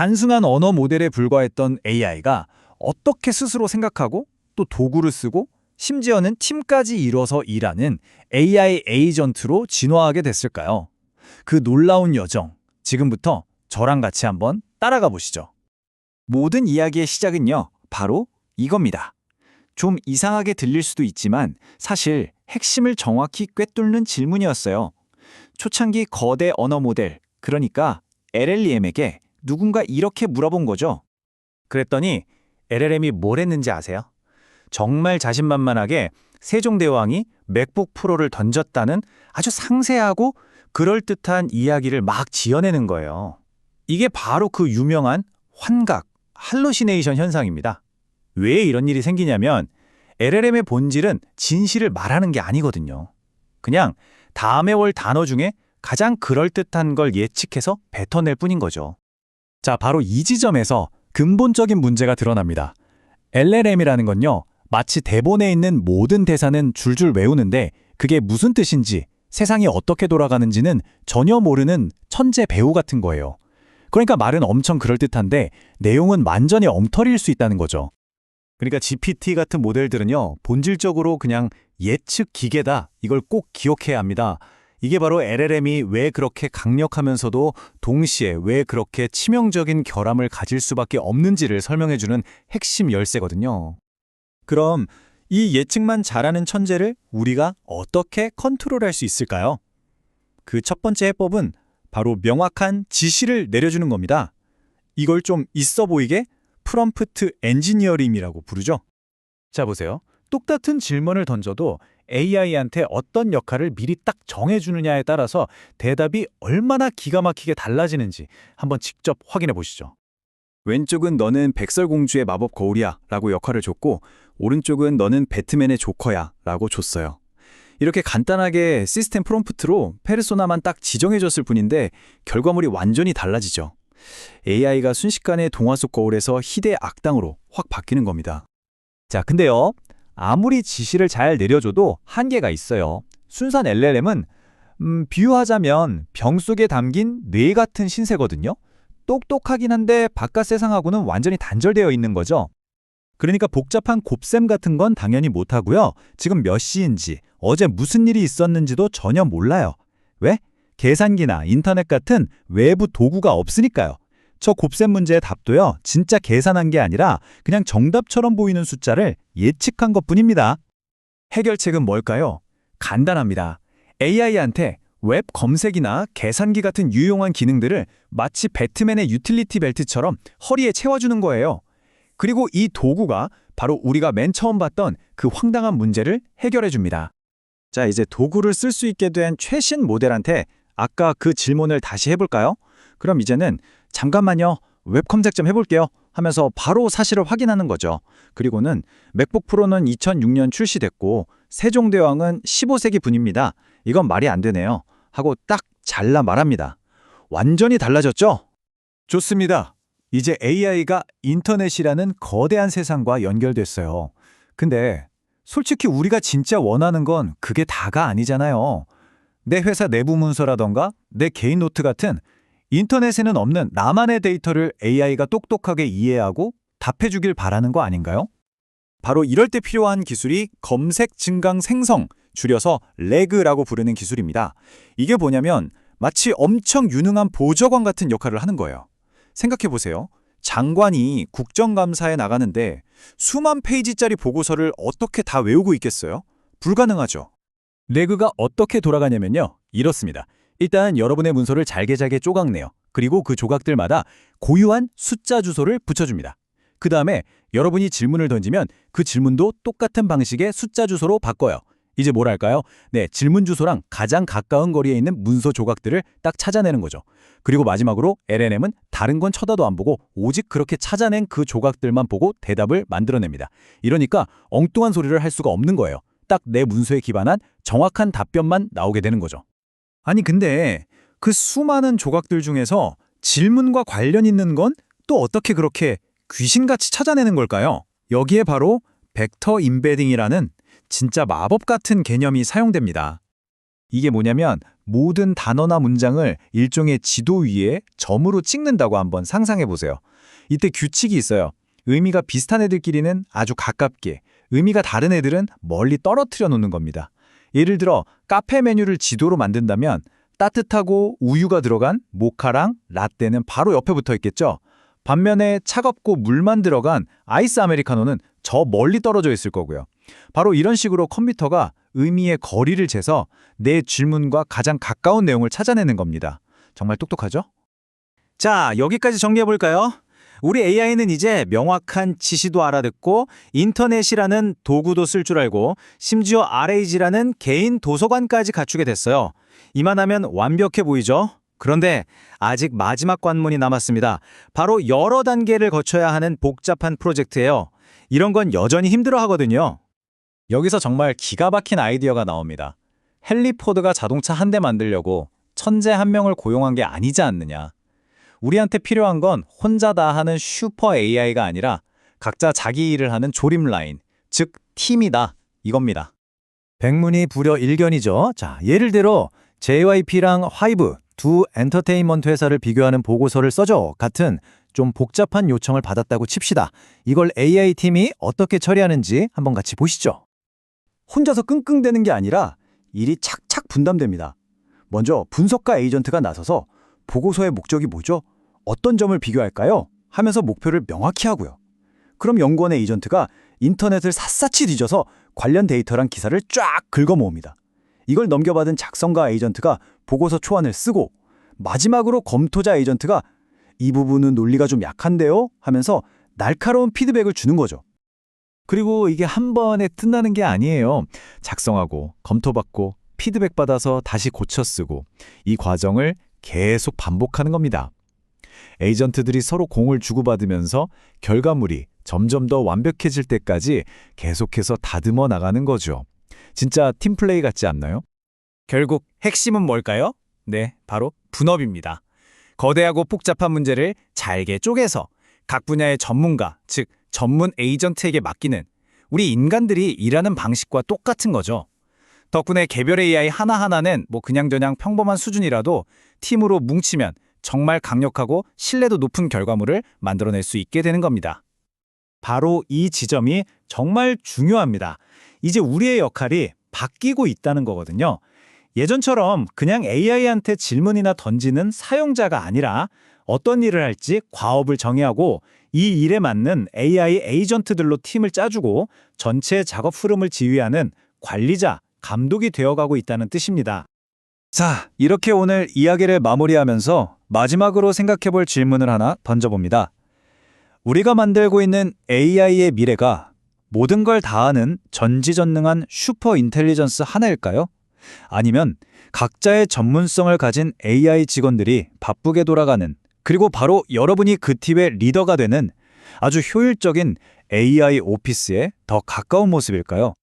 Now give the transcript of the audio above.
단순한 언어 모델에 불과했던 AI가 어떻게 스스로 생각하고 또 도구를 쓰고 심지어는 팀까지 이뤄서 일하는 AI 에이전트로 진화하게 됐을까요? 그 놀라운 여정, 지금부터 저랑 같이 한번 따라가 보시죠. 모든 이야기의 시작은요, 바로 이겁니다. 좀 이상하게 들릴 수도 있지만 사실 핵심을 정확히 꿰뚫는 질문이었어요. 초창기 거대 언어 모델, 그러니까 LLM에게 누군가 이렇게 물어본 거죠. 그랬더니 LLM이 뭘 했는지 아세요? 정말 자신만만하게 세종대왕이 맥북 프로를 던졌다는 아주 상세하고 그럴듯한 이야기를 막 지어내는 거예요. 이게 바로 그 유명한 환각, 할루시네이션 현상입니다. 왜 이런 일이 생기냐면 LLM의 본질은 진실을 말하는 게 아니거든요. 그냥 다음에 올 단어 중에 가장 그럴듯한 걸 예측해서 뱉어낼 뿐인 거죠. 자, 바로 이 지점에서 근본적인 문제가 드러납니다. LLM이라는 건요, 마치 대본에 있는 모든 대사는 줄줄 외우는데 그게 무슨 뜻인지, 세상이 어떻게 돌아가는지는 전혀 모르는 천재 배우 같은 거예요. 그러니까 말은 엄청 그럴듯한데 내용은 완전히 엉터리일 수 있다는 거죠. 그러니까 GPT 같은 모델들은요, 본질적으로 그냥 예측 기계다. 이걸 꼭 기억해야 합니다. 이게 바로 LLM이 왜 그렇게 강력하면서도 동시에 왜 그렇게 치명적인 결함을 가질 수밖에 없는지를 설명해주는 핵심 열쇠거든요. 그럼 이 예측만 잘하는 천재를 우리가 어떻게 컨트롤할 수 있을까요? 그 첫 번째 해법은 바로 명확한 지시를 내려주는 겁니다. 이걸 좀 있어 보이게 프롬프트 엔지니어링이라고 부르죠. 자, 보세요. 똑같은 질문을 던져도 AI한테 어떤 역할을 미리 딱 정해주느냐에 따라서 대답이 얼마나 기가 막히게 달라지는지 한번 직접 확인해 보시죠. 왼쪽은 너는 백설공주의 마법 거울이야 라고 역할을 줬고, 오른쪽은 너는 배트맨의 조커야 라고 줬어요. 이렇게 간단하게 시스템 프롬프트로 페르소나만 딱 지정해줬을 뿐인데 결과물이 완전히 달라지죠. AI가 순식간에 동화 속 거울에서 희대의 악당으로 확 바뀌는 겁니다. 자, 근데요, 아무리 지시를 잘 내려줘도 한계가 있어요. 순수한 LLM은 비유하자면 병 속에 담긴 뇌 같은 신세거든요. 똑똑하긴 한데 바깥 세상하고는 완전히 단절되어 있는 거죠. 그러니까 복잡한 곱셈 같은 건 당연히 못하고요. 지금 몇 시인지, 어제 무슨 일이 있었는지도 전혀 몰라요. 왜? 계산기나 인터넷 같은 외부 도구가 없으니까요. 저 곱셈 문제의 답도요, 진짜 계산한 게 아니라 그냥 정답처럼 보이는 숫자를 예측한 것뿐입니다. 해결책은 뭘까요? 간단합니다. AI한테 웹 검색이나 계산기 같은 유용한 기능들을 마치 배트맨의 유틸리티 벨트처럼 허리에 채워주는 거예요. 그리고 이 도구가 바로 우리가 맨 처음 봤던 그 황당한 문제를 해결해 줍니다. 자, 이제 도구를 쓸 수 있게 된 최신 모델한테 아까 그 질문을 다시 해볼까요? 그럼 이제는 잠깐만요, 웹 검색 좀 해볼게요 하면서 바로 사실을 확인하는 거죠. 그리고는 맥북 프로는 2006년 출시됐고 세종대왕은 15세기 분입니다. 이건 말이 안 되네요 하고 딱 잘라 말합니다. 완전히 달라졌죠? 좋습니다. 이제 AI가 인터넷이라는 거대한 세상과 연결됐어요. 근데 솔직히 우리가 진짜 원하는 건 그게 다가 아니잖아요. 내 회사 내부 문서라던가 내 개인 노트 같은 인터넷에는 없는 나만의 데이터를 AI가 똑똑하게 이해하고 답해주길 바라는 거 아닌가요? 바로 이럴 때 필요한 기술이 검색 증강 생성, 줄여서 RAG라고 부르는 기술입니다. 이게 뭐냐면 마치 엄청 유능한 보좌관 같은 역할을 하는 거예요. 생각해보세요. 장관이 국정감사에 나가는데 수만 페이지짜리 보고서를 어떻게 다 외우고 있겠어요? 불가능하죠. 레그가 어떻게 돌아가냐면요, 이렇습니다. 일단 여러분의 문서를 잘게 조각내요. 그리고 그 조각들마다 고유한 숫자 주소를 붙여줍니다. 그 다음에 여러분이 질문을 던지면 그 질문도 똑같은 방식의 숫자 주소로 바꿔요. 이제 뭘 할까요? 네, 질문 주소랑 가장 가까운 거리에 있는 문서 조각들을 딱 찾아내는 거죠. 그리고 마지막으로 LLM은 다른 건 쳐다도 안 보고 오직 그렇게 찾아낸 그 조각들만 보고 대답을 만들어냅니다. 이러니까 엉뚱한 소리를 할 수가 없는 거예요. 딱 내 문서에 기반한 정확한 답변만 나오게 되는 거죠. 아니 근데 그 수많은 조각들 중에서 질문과 관련 있는 건 또 어떻게 그렇게 귀신같이 찾아내는 걸까요? 여기에 바로 벡터 임베딩이라는 진짜 마법 같은 개념이 사용됩니다. 이게 뭐냐면 모든 단어나 문장을 일종의 지도 위에 점으로 찍는다고 한번 상상해 보세요. 이때 규칙이 있어요. 의미가 비슷한 애들끼리는 아주 가깝게, 의미가 다른 애들은 멀리 떨어뜨려 놓는 겁니다. 예를 들어 카페 메뉴를 지도로 만든다면 따뜻하고 우유가 들어간 모카랑 라떼는 바로 옆에 붙어 있겠죠. 반면에 차갑고 물만 들어간 아이스 아메리카노는 저 멀리 떨어져 있을 거고요. 바로 이런 식으로 컴퓨터가 의미의 거리를 재서 내 질문과 가장 가까운 내용을 찾아내는 겁니다. 정말 똑똑하죠? 자, 여기까지 정리해볼까요? 우리 AI는 이제 명확한 지시도 알아듣고 인터넷이라는 도구도 쓸 줄 알고 심지어 RAG라는 개인 도서관까지 갖추게 됐어요. 이만하면 완벽해 보이죠? 그런데 아직 마지막 관문이 남았습니다. 바로 여러 단계를 거쳐야 하는 복잡한 프로젝트예요. 이런 건 여전히 힘들어 하거든요. 여기서 정말 기가 막힌 아이디어가 나옵니다. 헨리 포드가 자동차 한 대 만들려고 천재 한 명을 고용한 게 아니지 않느냐. 우리한테 필요한 건 혼자 다 하는 슈퍼 AI가 아니라 각자 자기 일을 하는 조립 라인, 즉 팀이다 이겁니다. 백문이 불여 일견이죠. 자, 예를 들어 JYP랑 하이브 두 엔터테인먼트 회사를 비교하는 보고서를 써줘 같은 좀 복잡한 요청을 받았다고 칩시다. 이걸 AI팀이 어떻게 처리하는지 한번 같이 보시죠. 혼자서 끙끙대는 게 아니라 일이 착착 분담됩니다. 먼저 분석가 에이전트가 나서서 보고서의 목적이 뭐죠? 어떤 점을 비교할까요? 하면서 목표를 명확히 하고요. 그럼 연구원의 에이전트가 인터넷을 샅샅이 뒤져서 관련 데이터랑 기사를 쫙 긁어 모읍니다. 이걸 넘겨받은 작성가 에이전트가 보고서 초안을 쓰고 마지막으로 검토자 에이전트가 이 부분은 논리가 좀 약한데요? 하면서 날카로운 피드백을 주는 거죠. 그리고 이게 한 번에 끝나는 게 아니에요. 작성하고 검토받고 피드백 받아서 다시 고쳐 쓰고 이 과정을 계속 반복하는 겁니다. 에이전트들이 서로 공을 주고받으면서 결과물이 점점 더 완벽해질 때까지 계속해서 다듬어 나가는 거죠. 진짜 팀플레이 같지 않나요? 결국 핵심은 뭘까요? 네, 바로 분업입니다. 거대하고 복잡한 문제를 잘게 쪼개서 각 분야의 전문가, 즉 전문 에이전트에게 맡기는 우리 인간들이 일하는 방식과 똑같은 거죠. 덕분에 개별 AI 하나하나는 그냥저냥 평범한 수준이라도 팀으로 뭉치면 정말 강력하고 신뢰도 높은 결과물을 만들어낼 수 있게 되는 겁니다. 바로 이 지점이 정말 중요합니다. 이제 우리의 역할이 바뀌고 있다는 거거든요. 예전처럼 그냥 AI한테 질문이나 던지는 사용자가 아니라 어떤 일을 할지 과업을 정의하고 이 일에 맞는 AI 에이전트들로 팀을 짜주고 전체 작업 흐름을 지휘하는 관리자, 감독이 되어가고 있다는 뜻입니다. 자, 이렇게 오늘 이야기를 마무리하면서 마지막으로 생각해볼 질문을 하나 던져봅니다. 우리가 만들고 있는 AI의 미래가 모든 걸 다 아는 전지전능한 슈퍼 인텔리전스 하나일까요? 아니면 각자의 전문성을 가진 AI 직원들이 바쁘게 돌아가는, 그리고 바로 여러분이 그 팀의 리더가 되는 아주 효율적인 AI 오피스에 더 가까운 모습일까요?